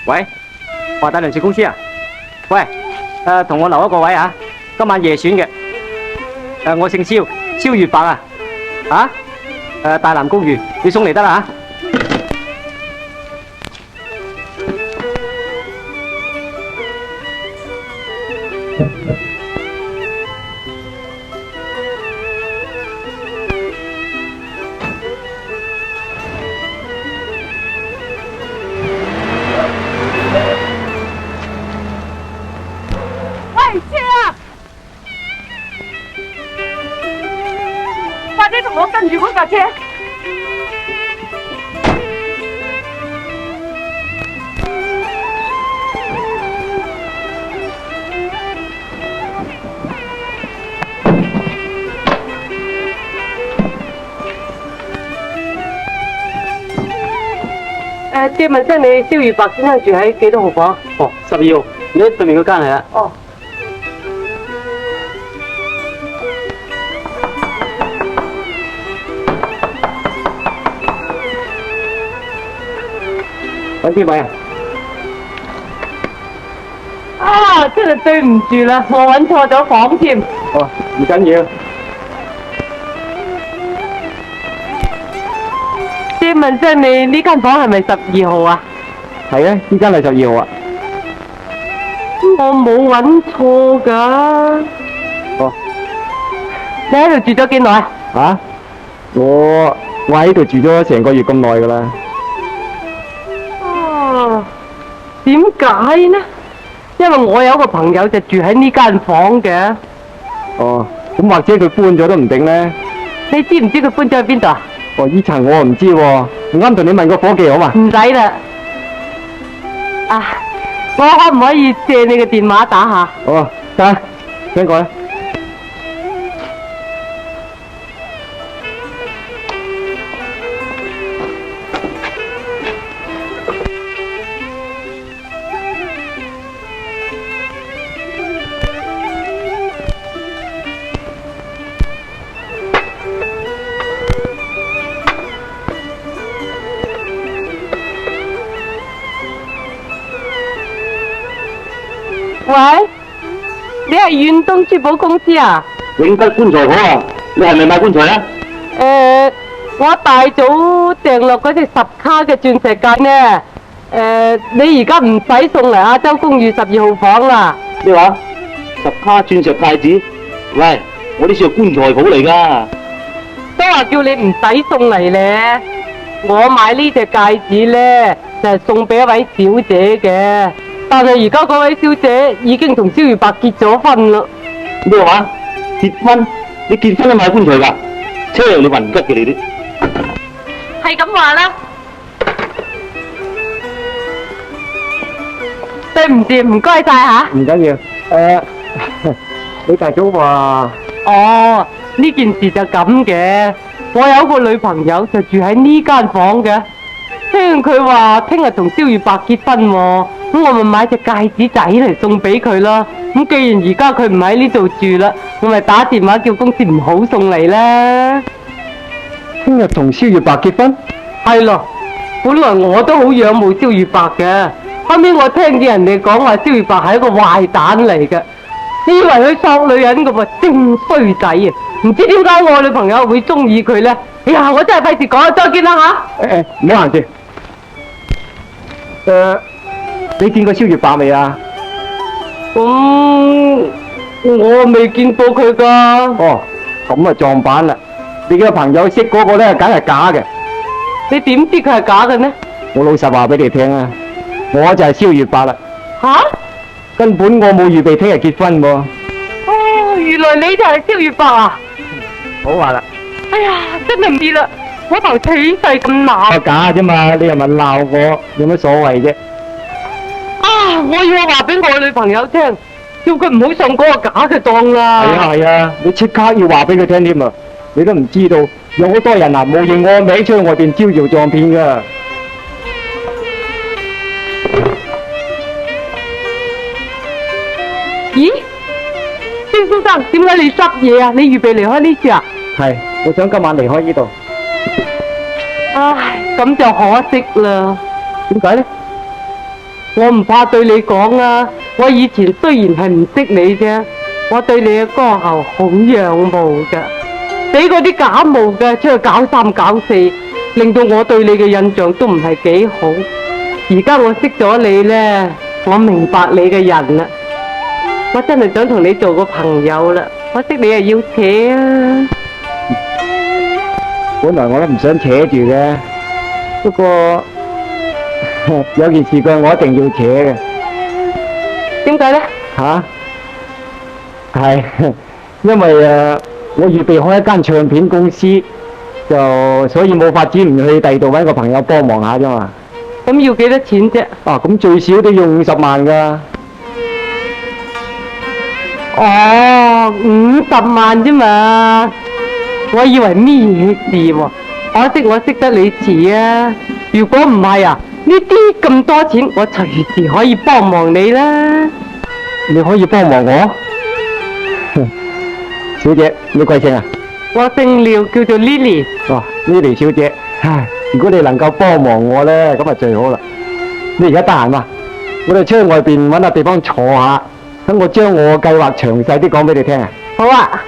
喂，華大糧食公司啊？喂，同我留一個位啊，今晚夜選嘅。我姓蕭，蕭月白啊。大南公寓，你送嚟得啦喂，車啊！快啲同我跟住嗰架車！借問聲你蕭月白先生住喺幾多號房？哦，12號，你喺對面嗰間係啦。哦。揾邊位啊？啊，真係對唔住啦，我揾錯咗房添。哦，唔緊要。借問聲你呢間房係咪12號啊？係啊，呢間係12號啊。我冇揾錯㗎。哦。你喺度住咗幾耐啊？啊？我喺度住咗成個月咁耐㗎啦。哦，點解呢？因為我有個朋友就住喺呢間房嘅。哦，咁或者佢搬咗都唔定咧。你知唔知佢搬咗去邊度啊？哦，呢層我唔知喎，啱同你問個伙計好嘛？唔使啦。啊，我可唔可以借你嘅電話打下？哦，得，聽過啦。喂，你係遠東珠寶公司啊？永德棺材鋪啊，你係咪買棺材啊？我大早訂落嗰隻10卡嘅鑽石戒呢。你而家唔使送嚟亞洲公寓12號房啦。咩話？10卡鑽石戒指？喂，我呢處係棺材鋪嚟㗎。都話叫你唔使送嚟咧。我買呢隻戒指呢，就係送俾一位小姐嘅。但係而家嗰位小姐已經同蕭月白結咗婚啦。咩話？結婚？你結婚都買棺材㗎？車你混吉嘅你啲。係咁話啦。對唔住，唔該晒吓。唔緊要。你大早話。哦，呢件事就咁嘅。我有個女朋友就住喺呢間房嘅。聽佢話聽日同蕭月白結婚喎。咁我咪買隻戒指仔嚟送俾佢咯。咁既然而家佢唔喺呢度住啦，我咪打電話叫公司唔好送嚟啦。聽日同蕭月白結婚？係咯，本來我都好仰慕蕭月白嘅，後尾我聽見人哋講話蕭月白係一個壞蛋嚟嘅，以為佢索女人嘅喎，正衰仔啊！唔知點解我女朋友會中意佢呢？哎呀，我真係費事講，再見啦吓！唔好閒住。你見過蕭月白未啊？我未見過佢噶。哦，咁啊撞板啦！你嘅朋友識嗰個咧，梗係假嘅。你點知佢係假嘅呢？我老實話俾你聽啊，我就係蕭月白啦。吓？根本我冇預備聽日結婚喎。哦，原來你就係蕭月白啊！好話啦。哎呀，真係唔知啦，我頭起勢咁鬧。我假啫嘛，你又咪鬧我，有乜所謂啫？啊！我要話俾我女朋友聽，叫佢唔好上嗰個假嘅當啦。係啊係啊，你即刻要話俾佢聽添啊！你都唔知道，有好多人啊冒認我名出去外邊招搖撞騙噶。咦？蕭先生，點解你執嘢啊？你預備離開呢處啊？係，我想今晚離開呢度。唉，咁就可惜啦。點解呢？我唔怕對你講啊，我以前雖然係唔識你啫，我對你嘅歌喉好仰慕噶，俾嗰啲假冒嘅出去搞三搞四，令到我對你嘅印象都唔係幾好。而家我識咗你呢，我明白你嘅人啦，我真係想同你做個朋友啦，可惜你係要扯啊。本來我都唔想扯住嘅，不過有件事佢我一定要扯嘅。點解呢？吓？係因為我預備開一間唱片公司，所以冇法子唔去第二度揾個朋友幫忙下啫嘛。咁要幾多錢啫？啊，咁最少都要50萬噶。哦，50萬啫嘛，我以為咩事喎？可惜我識得你遲啊！如果唔係啊，呢啲咁多錢，我隨時可以幫忙你啦。你可以幫忙我？小姐，你貴姓啊？我姓廖，叫做 Lily。哦，Lily 小姐，唉，如果你能夠幫忙我呢，咁啊最好啦。你而家得閒嘛？我哋出去外邊揾下地方坐下，等我將我計劃詳細啲講俾你聽啊。好啊。